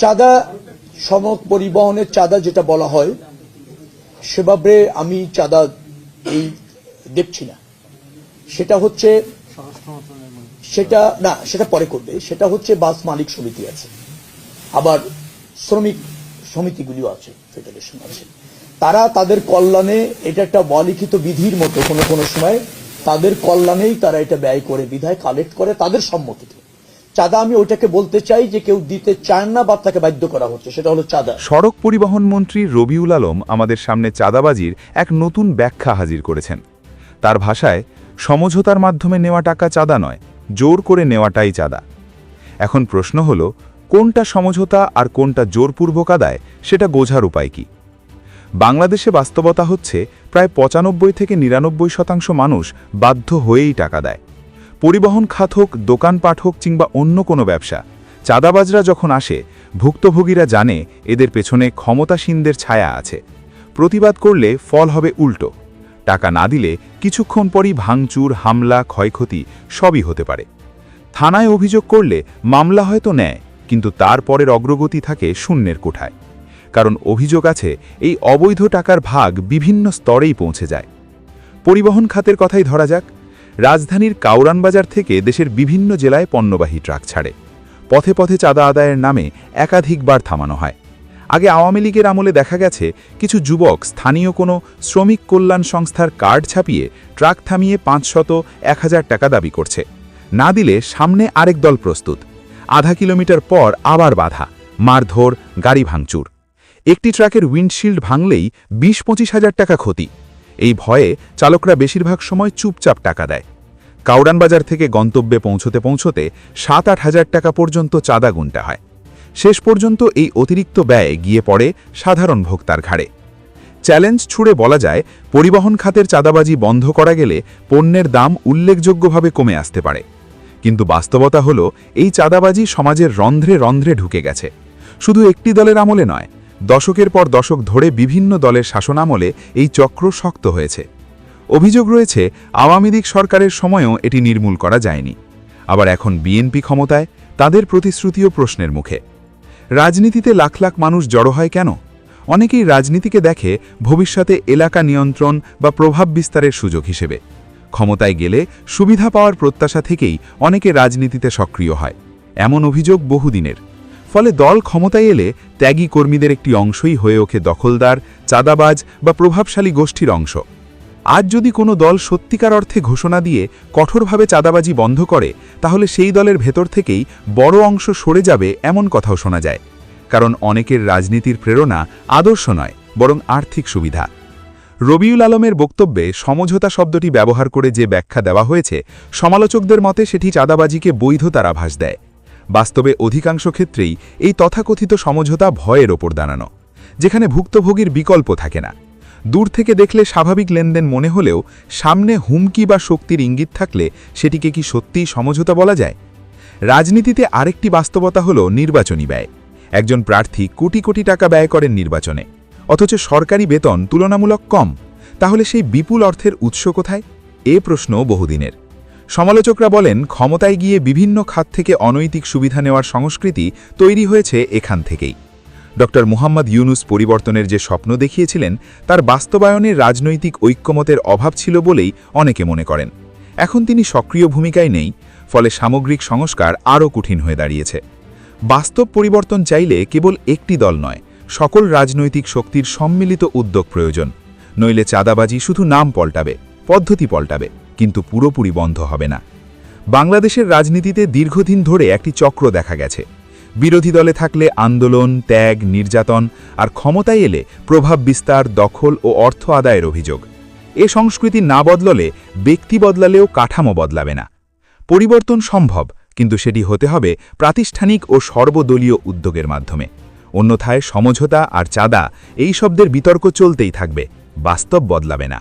চাঁদা সড়ক পরিবহনের চাঁদা যেটা বলা হয় সেভাবে আমি চাঁদা এই দেখছি না। সেটা হচ্ছে সেটা পরে করবে। সেটা হচ্ছে বাস মালিক সমিতি আছে, আবার শ্রমিক সমিতিগুলিও আছে, ফেডারেশন আছে। তারা তাদের কল্যাণে, এটা একটা অলিখিত বিধির মতো কোনো কোনো সময় তাদের কল্যাণেই তারা এটা ব্যয় করে, বিধায় কালেক্ট করে তাদের সম্মতিতে। চাঁদা আমি ওইটাকে বলতে চাই যে কেউ দিতে চায় না বা তাকে বাধ্য করা হচ্ছে, সেটা হলো চাঁদা। সড়ক পরিবহন মন্ত্রী রবিউল আলম আমাদের সামনে চাঁদাবাজির এক নতুন ব্যাখ্যা হাজির করেছেন। তার ভাষায়, সমঝোতার মাধ্যমে নেওয়া টাকা চাঁদা নয়, জোর করে নেওয়াটাই চাঁদা। এখন প্রশ্ন হলো, কোনটা সমঝোতা আর কোনটা জোরপূর্বক আদায়, সেটা বোঝার উপায় কি? বাংলাদেশে বাস্তবতা হচ্ছে প্রায় ৯৫ থেকে ৯৯% মানুষ বাধ্য হয়েই টাকা দেয়। পরিবহন খাত হোক, দোকানপাট হোক কিংবা অন্য কোনো ব্যবসা, চাঁদাবাজরা যখন আসে, ভুক্তভোগীরা জানে এদের পেছনে ক্ষমতাসীনদের ছায়া আছে। প্রতিবাদ করলে ফল হবে উল্টো। টাকা না দিলে কিছুক্ষণ পরই ভাঙচুর, হামলা, ক্ষয়ক্ষতি সবই হতে পারে। থানায় অভিযোগ করলে মামলা হয়তো নেয়, কিন্তু তারপরের অগ্রগতি থাকে শূন্যের কোঠায়। কারণ অভিযোগ আছে এই অবৈধ টাকার ভাগ বিভিন্ন স্তরেই পৌঁছে যায়। পরিবহন খাতের কথাই ধরা যাক। রাজধানীর কাউরান বাজার থেকে দেশের বিভিন্ন জেলায় পণ্যবাহী ট্রাক ছাড়ে। পথে পথে চাঁদা আদায়ের নামে একাধিকবার থামানো হয়। আগে আওয়ামী লীগের আমলে দেখা গেছে কিছু যুবক স্থানীয় কোনো শ্রমিক কল্যাণ সংস্থার কার্ড ছাপিয়ে ট্রাক থামিয়ে ৫০০-১০০০ টাকা দাবি করছে। না দিলে সামনে আরেক দল প্রস্তুত। আধা কিলোমিটার পর আবার বাধা, মারধর, গাড়ি ভাঙচুর। একটি ট্রাকের উইন্ডশিল্ড ভাঙলেই ২০-২৫ হাজার টাকা ক্ষতি। এই ভয়ে চালকরা বেশিরভাগ সময় চুপচাপ টাকা দেয়। কাউরান বাজার থেকে গন্তব্যে পৌঁছতে পৌঁছতে ৭-৮ হাজার টাকা পর্যন্ত চাঁদা গুনতে হয়। শেষ পর্যন্ত এই অতিরিক্ত ব্যয় গিয়ে পড়ে সাধারণ ভোক্তার ঘাড়ে। চ্যালেঞ্জ ছুড়ে বলা যায়, পরিবহন খাতের চাঁদাবাজি বন্ধ করা গেলে পণ্যের দাম উল্লেখযোগ্যভাবে কমে আসতে পারে। কিন্তু বাস্তবতা হলো, এই চাঁদাবাজি সমাজের রন্ধ্রে রন্ধ্রে ঢুকে গেছে। শুধু একটি দলের আমলে নয়, দশকের পর দশক ধরে বিভিন্ন দলের শাসনামলে এই চক্র শক্ত হয়েছে। অভিযোগ রয়েছে আওয়ামী লীগ সরকারের সময়ও এটি নির্মূল করা যায়নি। আবার এখন বিএনপি ক্ষমতায়, তাদের প্রতিশ্রুতিও প্রশ্নের মুখে। রাজনীতিতে লাখ লাখ মানুষ জড়ো হয় কেন? অনেকেই রাজনীতিকে দেখে ভবিষ্যতে এলাকা নিয়ন্ত্রণ বা প্রভাব বিস্তারের সুযোগ হিসেবে। ক্ষমতায় গেলে সুবিধা পাওয়ার প্রত্যাশা থেকেই অনেকে রাজনীতিতে সক্রিয় হয়, এমন অভিযোগ বহুদিনের। ফলে দল ক্ষমতায় এলে ত্যাগী কর্মীদের একটি অংশই হয়ে ওঠে দখলদার, চাঁদাবাজ বা প্রভাবশালী গোষ্ঠীর অংশ। আজ যদি কোনো দল সত্যিকার অর্থে ঘোষণা দিয়ে কঠোরভাবে চাঁদাবাজি বন্ধ করে, তাহলে সেই দলের ভেতর থেকেই বড় অংশ সরে যাবে এমন কথাও শোনা যায়। কারণ অনেকের রাজনীতির প্রেরণা আদর্শ নয়, বরং আর্থিক সুবিধা। রবিউল আলমের বক্তব্যে সমঝোতা শব্দটি ব্যবহার করে যে ব্যাখ্যা দেওয়া হয়েছে, সমালোচকদের মতে সেটি চাঁদাবাজিকে বৈধতার আভাস দেয়। বাস্তবে অধিকাংশ ক্ষেত্রেই এই তথাকথিত সমঝোতা ভয়ের ওপর দাঁড়ানো, যেখানে ভুক্তভোগীর বিকল্প থাকে না। দূর থেকে দেখলে স্বাভাবিক লেনদেন মনে হলেও সামনে হুমকি বা শক্তির ইঙ্গিত থাকলে সেটিকে কি সত্যিই সমঝোতা বলা যায়? রাজনীতিতে আরেকটি বাস্তবতা হলো নির্বাচনী ব্যয়। একজন প্রার্থী কোটি কোটি টাকা ব্যয় করেন নির্বাচনে, অথচ সরকারি বেতন তুলনামূলক কম। তাহলে সেই বিপুল অর্থের উৎস কোথায়? এ প্রশ্ন বহুদিনের। সমালোচকরা বলেন, ক্ষমতায় গিয়ে বিভিন্ন খাত থেকে অনৈতিক সুবিধা নেওয়ার সংস্কৃতি তৈরি হয়েছে এখান থেকেই। ড. মুহাম্মদ ইউনুস পরিবর্তনের যে স্বপ্ন দেখিয়েছিলেন, তার বাস্তবায়নে রাজনৈতিক ঐক্যমতের অভাব ছিল বলেই অনেকে মনে করেন। এখন তিনি সক্রিয় ভূমিকায় নেই, ফলে সামগ্রিক সংস্কার আরও কঠিন হয়ে দাঁড়িয়েছে। বাস্তব পরিবর্তন চাইলে কেবল একটি দল নয়, সকল রাজনৈতিক শক্তির সম্মিলিত উদ্যোগ প্রয়োজন। নইলে চাঁদাবাজি শুধু নাম পাল্টাবে, পদ্ধতি পাল্টাবে, কিন্তু পুরোপুরি বন্ধ হবে না। বাংলাদেশের রাজনীতিতে দীর্ঘদিন ধরে একটি চক্র দেখা গেছে। বিরোধী দলে থাকলে আন্দোলন, ত্যাগ, নির্যাতন, আর ক্ষমতায় এলে প্রভাব বিস্তার, দখল ও অর্থ আদায়ের অভিযোগ। এ সংস্কৃতি না বদলালে ব্যক্তি বদলালেও কাঠামো বদলাবে না। পরিবর্তন সম্ভব, কিন্তু সেটি হতে হবে প্রাতিষ্ঠানিক ও সর্বদলীয় উদ্যোগের মাধ্যমে। অন্যথায় সমঝোতা আর চাঁদা এই শব্দের বিতর্ক চলতেই থাকবে, বাস্তব বদলাবে না।